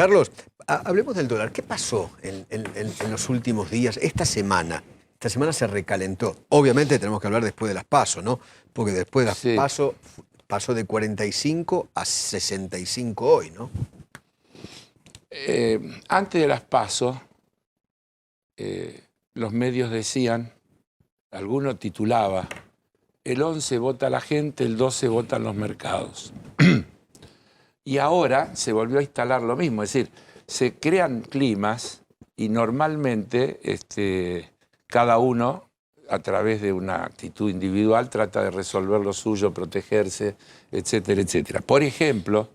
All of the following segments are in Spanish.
Carlos, hablemos del dólar. ¿Qué pasó en los últimos días, esta semana? Esta semana se recalentó. Obviamente tenemos que hablar después de las PASO, ¿no? Porque después de las PASO pasó de 45 a 65 hoy, ¿no? Antes de las PASO, los medios decían, alguno titulaba, el 11 vota la gente, el 12 votan los mercados. Y ahora se volvió a instalar lo mismo, es decir, se crean climas y normalmente cada uno, a través de una actitud individual, trata de resolver lo suyo, protegerse, etcétera, etcétera. Por ejemplo,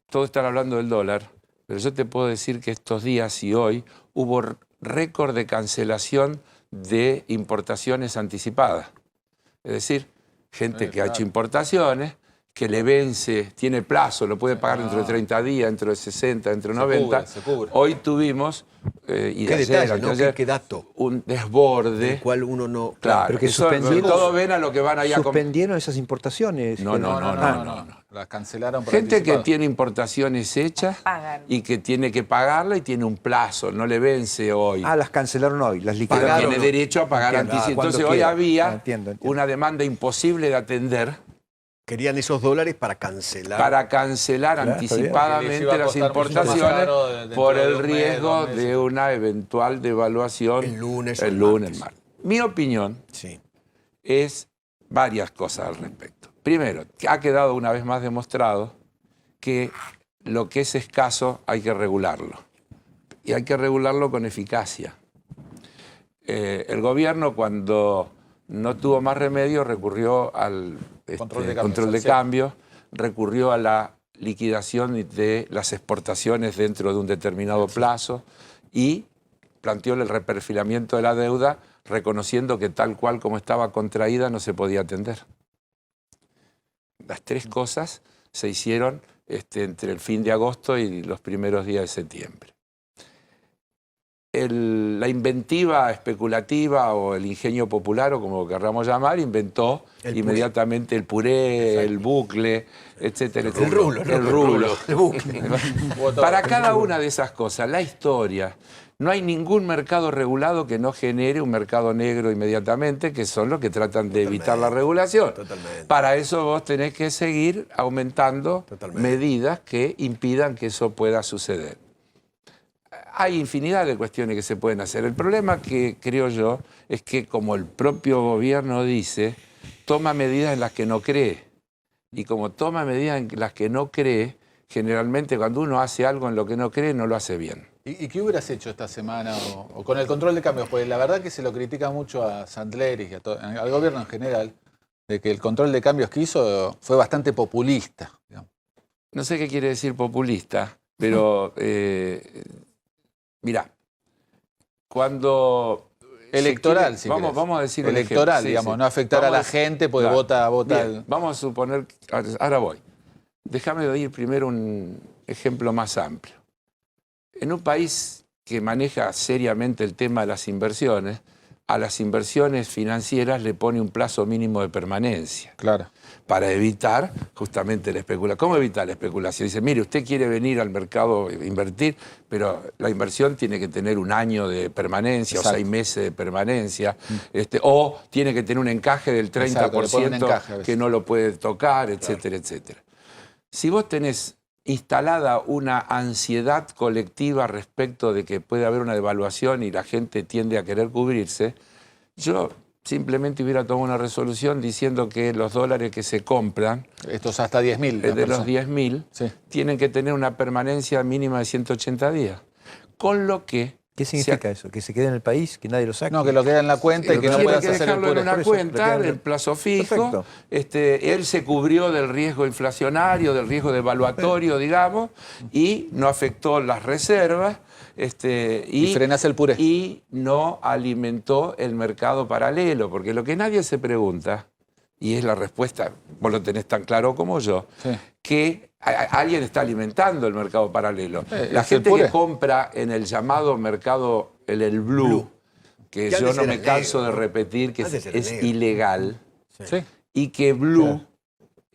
todos están hablando del dólar, pero yo te puedo decir que estos días y hoy hubo récord de cancelación de importaciones anticipadas. Es decir, gente que ha hecho importaciones, que le vence, tiene plazo, lo puede pagar dentro de 30 días, dentro de 60, dentro de 90. Se cubre. Hoy tuvimos, y ¿Qué detalle, no? ayer, ¿Qué dato? un desborde. Del cual uno no... Claro, pero que eso, todos ven a lo que van ahí a suspendieron esas importaciones. No. Las cancelaron por Gente anticipado. que tiene importaciones hechas y que tiene que pagarla y tiene un plazo, no le vence hoy. Ah, las cancelaron hoy, las liquidaron. Pero tiene derecho a pagar anticipo. Entonces hoy había entiendo. una demanda imposible de atender. Querían esos dólares para cancelar. Para cancelar anticipadamente las importaciones por el riesgo de una eventual devaluación el lunes. martes. Mi opinión es varias cosas al respecto. Primero, ha quedado una vez más demostrado que lo que es escaso hay que regularlo. Y hay que regularlo con eficacia. El gobierno, cuando no tuvo más remedio, recurrió al control de cambio, recurrió a la liquidación de las exportaciones dentro de un determinado plazo y planteó el reperfilamiento de la deuda, reconociendo que tal cual como estaba contraída no se podía atender. Las tres cosas se hicieron entre el fin de agosto y los primeros días de septiembre. La inventiva especulativa o el ingenio popular, o como lo querramos llamar, inventó inmediatamente el puré, el bucle, etcétera, etcétera. El rulo. El bucle. Para cada una de esas cosas, la historia, no hay ningún mercado regulado que no genere un mercado negro inmediatamente, que son los que tratan de evitar la regulación. Para eso vos tenés que seguir aumentando medidas que impidan que eso pueda suceder. Hay infinidad de cuestiones que se pueden hacer. El problema que creo yo es que, como el propio gobierno dice, toma medidas en las que no cree. Y como toma medidas en las que no cree, generalmente cuando uno hace algo en lo que no cree, no lo hace bien. ¿Y qué hubieras hecho esta semana o con el control de cambios? Porque la verdad que se lo critica mucho a Sandler y al gobierno en general, de que el control de cambios que hizo fue bastante populista. Digamos. No sé qué quiere decir populista, pero... mirá, cuando... Electoral, si vamos a decir electoral, digamos, no afectar a la gente, porque vota... Bien, vamos a suponer... Ahora voy. Déjame ir primero un ejemplo más amplio. En un país que maneja seriamente el tema de las inversiones, a las inversiones financieras le pone un plazo mínimo de permanencia. Claro. Para evitar justamente la especulación. ¿Cómo evitar la especulación? Dice, mire, usted quiere venir al mercado a invertir, pero la inversión tiene que tener un año de permanencia. Exacto. O 6 meses de permanencia, o tiene que tener un encaje del 30% que no lo puede tocar, etcétera, etcétera. Si vos tenés instalada una ansiedad colectiva respecto de que puede haber una devaluación y la gente tiende a querer cubrirse, yo simplemente hubiera tomado una resolución diciendo que los dólares que se compran, estos hasta 10.000, de los 10.000, tienen que tener una permanencia mínima de 180 días. Con lo que... ¿Qué significa eso? ¿Que se quede en el país? ¿Que nadie lo saque? No, que lo quede en la cuenta y que no puedas hacer el puré. En una cuenta del plazo fijo. Él se cubrió del riesgo inflacionario, del riesgo devaluatorio, digamos, y no afectó las reservas. Y frenás el puré. Y no alimentó el mercado paralelo, porque lo que nadie se pregunta, y es la respuesta, vos lo tenés tan claro como yo, que alguien está alimentando el mercado paralelo. La gente que compra en el llamado mercado, el blue, que yo no me canso de repetir que es ilegal, y que blue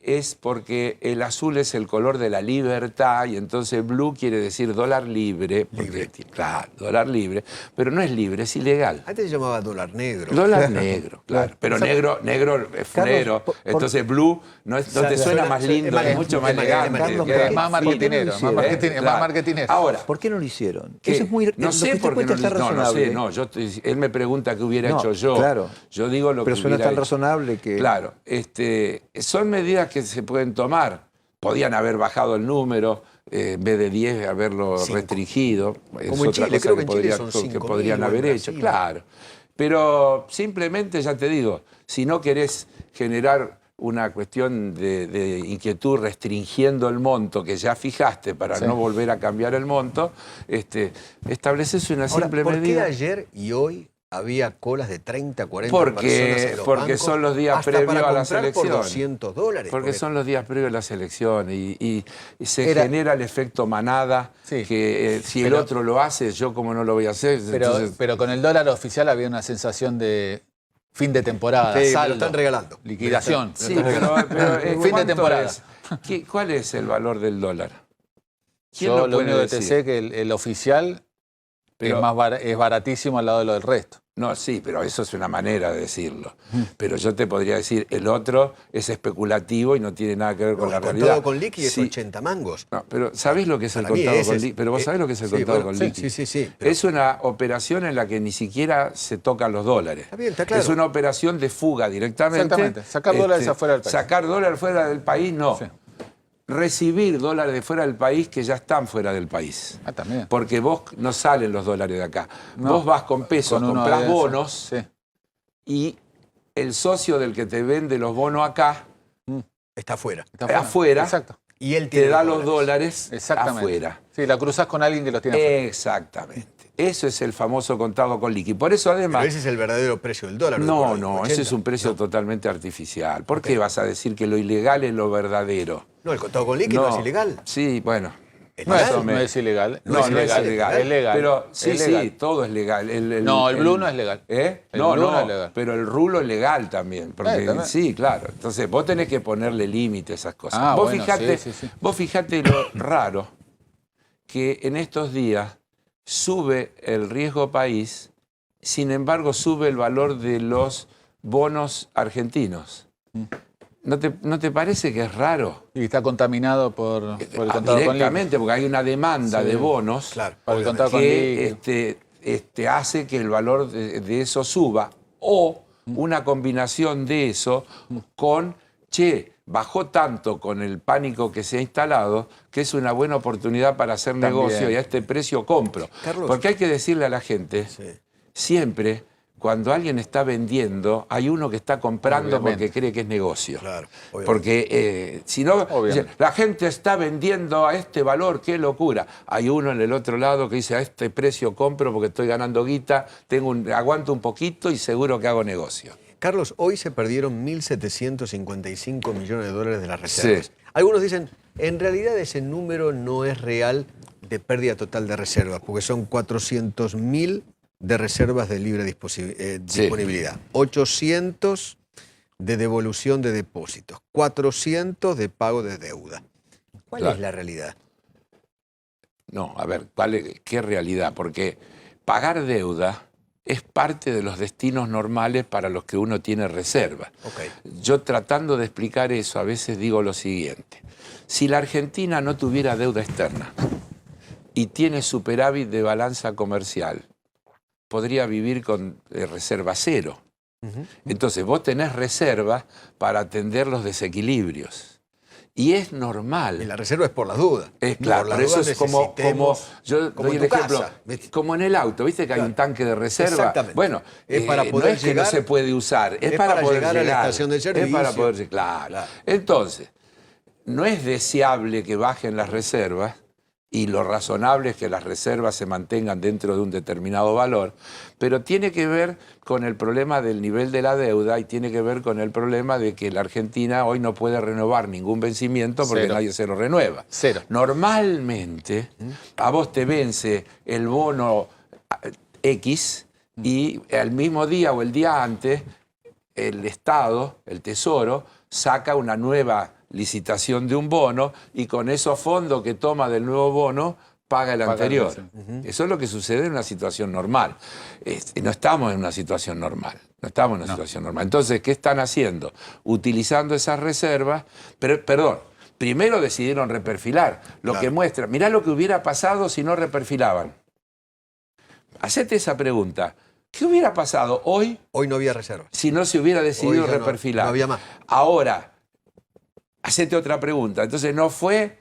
es porque el azul es el color de la libertad y entonces blue quiere decir dólar libre. Porque, claro, dólar libre, pero no es libre, es ilegal. Antes se llamaba dólar negro. Dólar negro, claro. Pero negro es funero. Entonces blue no te suena más lindo, es mucho más elegante. Carlos, Es más marketinero, ¿por qué no lo hicieron? más marketinero. Ahora, ¿Por qué no lo hicieron? que Eso es muy, no lo sé que usted por qué no, cuenta está no razonable. sé, no, él me pregunta qué hubiera No, hecho yo. claro. Yo digo lo Pero que suena hubiera tan hecho. razonable que... Claro, son medidas que se pueden tomar. Podían haber bajado el número, en vez de 10, haberlo 5. restringido. Es Como en otra Chile, cosa creo que en Chile son que 5.000 podrían o en haber Brasil. hecho, claro. Pero simplemente, ya te digo, si no querés generar una cuestión de inquietud restringiendo el monto que ya fijaste para no volver a cambiar el monto, estableces una Ahora, simple ¿por qué medida. ayer y hoy había colas de 30, 40 personas en los Porque bancos, son los días hasta previos para a las comprar por elecciones. $200? Porque son los días previos a las elecciones y se genera el efecto manada, Sí. que si el Pero- otro lo hace, yo como no lo voy a hacer. Entonces, Pero con el dólar oficial había una sensación de fin de temporada, Sí, me saldo, lo están regalando. liquidación. sí, pero Fin de ¿cuánto temporada. es? ¿Cuál es el valor del dólar? ¿Quién Yo lo puede único que te decir? sé es que el oficial Pero- es baratísimo al lado de lo del resto. No, sí, pero eso es una manera de decirlo. Pero yo te podría decir, el otro es especulativo y no tiene nada que ver con No, la el realidad. contado con liqui es Sí. 80 mangos. No, pero ¿sabés lo que es el Para mí contado ese con es- liqui? Pero vos sabés lo que es el sí, contado bueno, con sí, liqui. sí, pero- Es una operación en la que ni siquiera se tocan los dólares. Está bien, está claro. Es una operación de fuga directamente. Exactamente, sacar dólares afuera del país. Sacar dólares fuera del país, no. Sí. Recibir dólares de fuera del país que ya están fuera del país. Ah, también. Porque vos no salen los dólares de acá. No. Vos vas con pesos, Con uno comprás de- bonos Sí. y el socio del que te vende los bonos acá Está afuera. Está afuera. Exacto. Y él te tiene da los dólares Exactamente. afuera. Sí, la cruzás con alguien que los tiene afuera. Exactamente. Eso es el famoso contado con liqui. Por eso además... Pero ese es el verdadero precio del dólar. No, de no, 80. ese es un precio totalmente artificial. ¿Por qué vas a decir que lo ilegal es lo verdadero? No, el contado con liqui no es ilegal. Sí, bueno. No es, más o no menos. es ilegal. No, no es ilegal. Es legal. Pero sí, Es legal. sí, todo es legal. No, el blue no es legal. ¿Eh? El No, blue no, no es legal. pero el rulo es legal también. Porque, también. sí, claro. Entonces vos tenés que ponerle límite a esas cosas. Ah, vos, bueno, fijate, sí. vos fijate lo raro que en estos días sube el riesgo país, sin embargo sube el valor de los bonos argentinos. ¿No te parece que es raro? Y está contaminado por el contado con liqui. Directamente, porque hay una demanda de bonos Claro, Por el obviamente. contado con que liqui. hace que el valor de eso suba. O una combinación de eso con, bajó tanto con el pánico que se ha instalado que es una buena oportunidad para hacer También. negocio y a este precio compro. Carlos. Porque hay que decirle a la gente, Sí. siempre, cuando alguien está vendiendo, hay uno que está comprando Obviamente. porque cree que es negocio. Claro, obviamente. Porque si no, Obviamente. dice, la gente está vendiendo a este valor, qué locura. Hay uno en el otro lado que dice, a este precio compro porque estoy ganando guita, aguanto un poquito y seguro que hago negocio. Carlos, hoy se perdieron 1.755 millones de dólares de las reservas. Sí. Algunos dicen, en realidad ese número no es real de pérdida total de reservas, porque son 400.000 de reservas de libre disponibilidad, 800 de devolución de depósitos, 400 de pago de deuda. ¿Cuál Claro. es la realidad? No, a ver, ¿qué realidad? Porque pagar deuda es parte de los destinos normales para los que uno tiene reserva. Ok. Yo tratando de explicar eso, a veces digo lo siguiente. Si la Argentina no tuviera deuda externa y tiene superávit de balanza comercial, podría vivir con reserva cero. Entonces vos tenés reserva para atender los desequilibrios. Y es normal. Y la reserva es por las dudas. Es claro, Por por las eso dudas es como yo como doy en el tu ejemplo, casa, ¿viste? como en el auto, ¿viste que hay un tanque de reserva? Exactamente. Bueno, Es para no poder es que llegar- no se puede usar, es es para para poder llegar a la estación de Es para servicio. poder llegar, claro. Claro. Entonces, no es deseable que bajen las reservas y lo razonable es que las reservas se mantengan dentro de un determinado valor, pero tiene que ver con el problema del nivel de la deuda y tiene que ver con el problema de que la Argentina hoy no puede renovar ningún vencimiento porque Cero. nadie se lo renueva. Cero. Normalmente a vos te vence el bono X y al mismo día o el día antes el Estado, el Tesoro, saca una nueva licitación de un bono y con esos fondos que toma del nuevo bono paga el anterior. Eso es lo que sucede en una situación normal. No estamos en una situación normal. No estamos en una situación normal. Entonces, ¿qué están haciendo? Utilizando esas reservas, pero, perdón, primero decidieron reperfilar, lo que muestra, mirá lo que hubiera pasado si no reperfilaban. Hacete esa pregunta. ¿Qué hubiera pasado hoy? Hoy no había reservas. Si no se hubiera decidido reperfilar. No había más. Ahora, hacete otra pregunta. Entonces, ¿no fue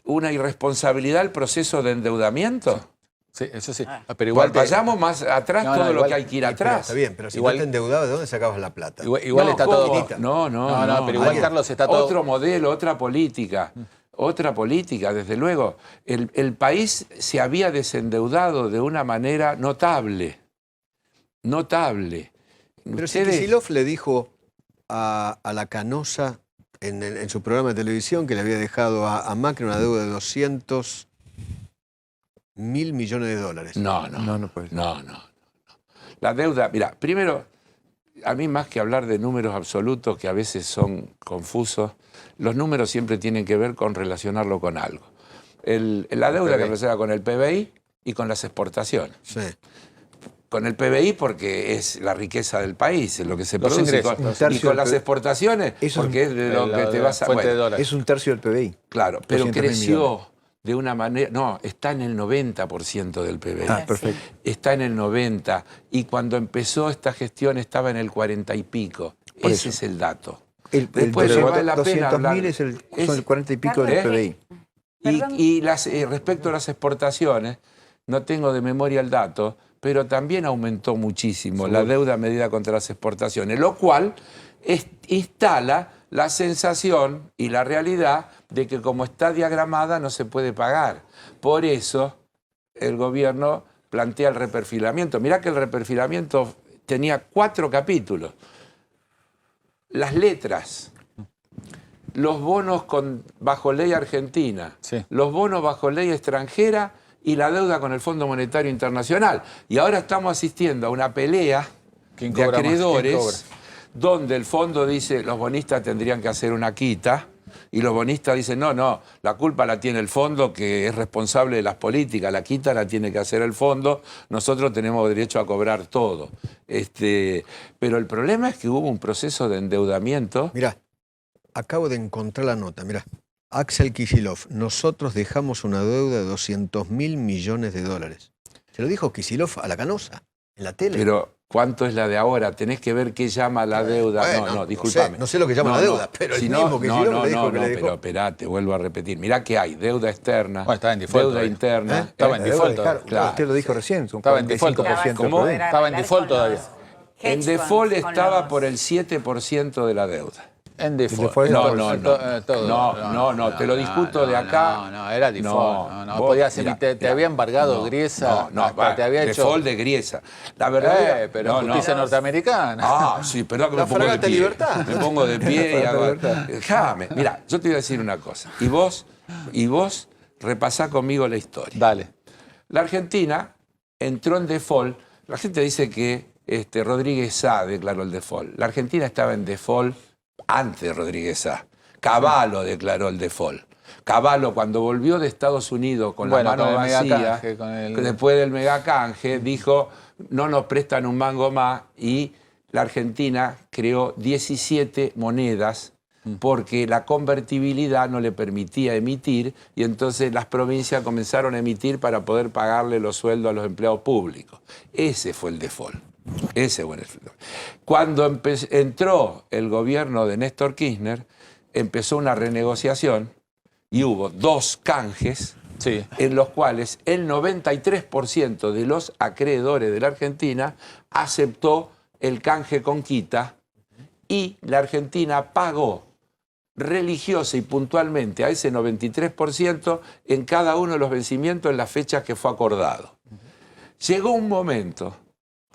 una irresponsabilidad el proceso de endeudamiento? Sí, eso sí. Pero igual vayamos más atrás todo lo que hay que ir atrás. Está bien, pero si igual, no te endeudabas, ¿de dónde sacabas la plata? Igual está todo... No, pero igual, Carlos, está todo... Otro modelo, otra política. Otra política, desde luego. El país se había desendeudado de una manera notable. Notable. Pero si Kicillof le dijo a la Canosa en su programa de televisión que le había dejado a Macri una deuda de 200.000 millones de dólares. No. La deuda, mira, primero, a mí más que hablar de números absolutos que a veces son confusos, los números siempre tienen que ver con relacionarlo con algo. La deuda que relaciona con el PBI y con las exportaciones. Sí. Con el PBI porque es la riqueza del país, es lo que se los produce. Ingresos, y con las exportaciones porque es de lo que te vas a... Bueno, es un tercio del PBI. Claro, pero creció de una manera... No, está en el 90% del PBI. Ah, perfecto. Está en el 90%. Y cuando empezó esta gestión estaba en el 40 y pico. Ese es el dato. Después vale la pena hablar... 200.000 son el 40 y pico del PBI. Y respecto a las exportaciones, no tengo de memoria el dato, pero también aumentó muchísimo la deuda medida contra las exportaciones, lo cual instala la sensación y la realidad de que como está diagramada no se puede pagar. Por eso el gobierno plantea el reperfilamiento. Mirá que el reperfilamiento tenía 4 capítulos. Las letras, los bonos bajo ley argentina, los bonos bajo ley extranjera y la deuda con el Fondo Monetario Internacional. Y ahora estamos asistiendo a una pelea de acreedores donde el fondo dice los bonistas tendrían que hacer una quita y los bonistas dicen no, la culpa la tiene el fondo que es responsable de las políticas, la quita la tiene que hacer el fondo, nosotros tenemos derecho a cobrar todo. Pero el problema es que hubo un proceso de endeudamiento. Mirá, acabo de encontrar la nota, mirá. Axel Kicillof, nosotros dejamos una deuda de 200.000 millones de dólares. Se lo dijo Kicillof a la Canosa, en la tele. Pero, ¿cuánto es la de ahora? Tenés que ver qué llama la deuda. Bueno, discúlpame. No sé lo que llama la deuda, pero si el mismo Kicillof le dijo que le dejó. Pero esperate, vuelvo a repetir. Mirá que hay deuda externa, estaba en default, deuda interna. Estaba en default. Claro. Usted lo dijo recién, son estaba en default. ¿Cómo? Estaba en default todavía. En default estaba por el 7% de la deuda. En default. No, te lo discuto de acá. No, era default. No, podía ser, te había embargado Griesa. Te había hecho default de Griesa. La verdad, pero justicia norteamericana. Sí, perdón que me pongo de pie. Libertad. Me pongo de pie y hago... Déjame. Mira, yo te voy a decir una cosa. Y vos repasá conmigo la historia. Dale. La Argentina entró en default. La gente dice que Rodríguez Sá declaró el default. La Argentina estaba en default antes de Rodríguez Sá. Cavallo declaró el default. Cavallo, cuando volvió de Estados Unidos con la mano vacía, después del megacanje, dijo, no nos prestan un mango más, y la Argentina creó 17 monedas porque la convertibilidad no le permitía emitir, y entonces las provincias comenzaron a emitir para poder pagarle los sueldos a los empleados públicos. Ese fue el default. Ese fue el default. Cuando entró el gobierno de Néstor Kirchner, empezó una renegociación y hubo 2 canjes en los cuales el 93% de los acreedores de la Argentina aceptó el canje con quita, y la Argentina pagó religiosa y puntualmente a ese 93% en cada uno de los vencimientos en las fechas que fue acordado. Llegó un momento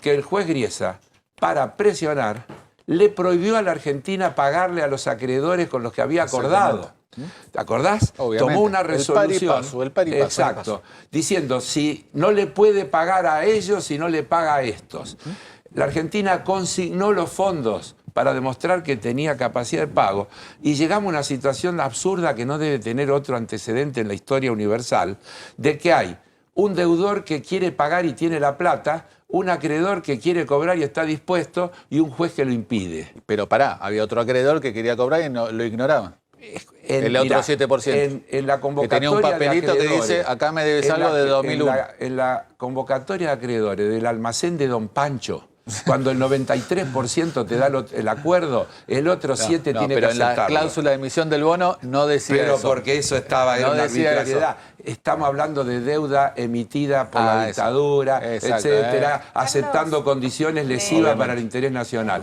que el juez Griesa, para presionar, le prohibió a la Argentina pagarle a los acreedores con los que había acordado. ¿Te acordás? Obviamente. Tomó una resolución. El pari paso. Exacto. Diciendo, si no le puede pagar a ellos, si no le paga a estos. La Argentina consignó los fondos para demostrar que tenía capacidad de pago. Y llegamos a una situación absurda que no debe tener otro antecedente en la historia universal, de que hay un deudor que quiere pagar y tiene la plata, un acreedor que quiere cobrar y está dispuesto, y un juez que lo impide. Pero pará, había otro acreedor que quería cobrar y no, lo ignoraba. El otro 7%. En la convocatoria que tenía un papelito que dice, acá me debes algo de 2001. En la convocatoria de acreedores del almacén de Don Pancho, cuando el 93% te da el acuerdo, el otro 7% tiene que aceptarlo. Pero en la cláusula de emisión del bono no decía eso. Pero porque eso estaba en la arbitrariedad. Estamos hablando de deuda emitida por la dictadura, etcétera, aceptando condiciones lesivas para el interés nacional.